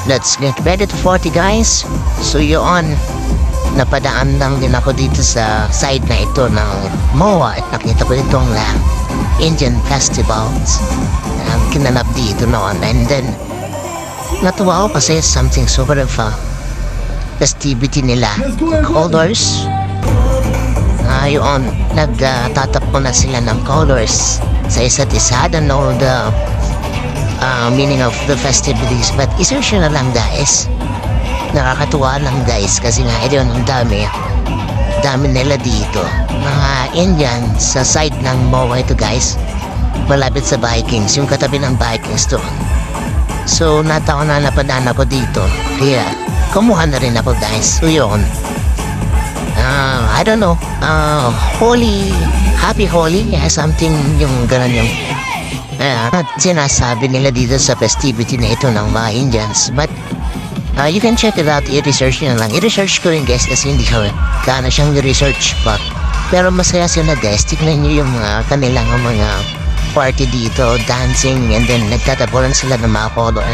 Let's get ready to 40 guys. So yun, napadaan lang din ako dito sa side na ito ng MOA at nakita ko itong Indian festivals. Kinanap dito noon, and then natuwa ako kasi something sort of festivity nila. Colors. Yun, nagtatap ko na sila ng colors sa isa't isa. I don't know the meaning of the festivities, but isearch na lang guys. Nakakatuwa lang guys kasi nga yun, ang dami nila dito, mga Indian sa side ng MOA ito guys, malapit sa Vikings, yung katabi ng Vikings to. So napadaan ako dito, kaya kumuha na rin ako guys. So yun, I don't know, happy Holi, something yung ganun yung sinasabi nila dito sa festivity na ito ng mga Indians. But you can check it out, i-research nyo lang. I-research ko rin guys kasi hindi ko kano siyang research pa. Pero masaya sila guys, tignan nyo yung kanilang mga party dito, dancing, and then nagtatabunan sila ng mga color.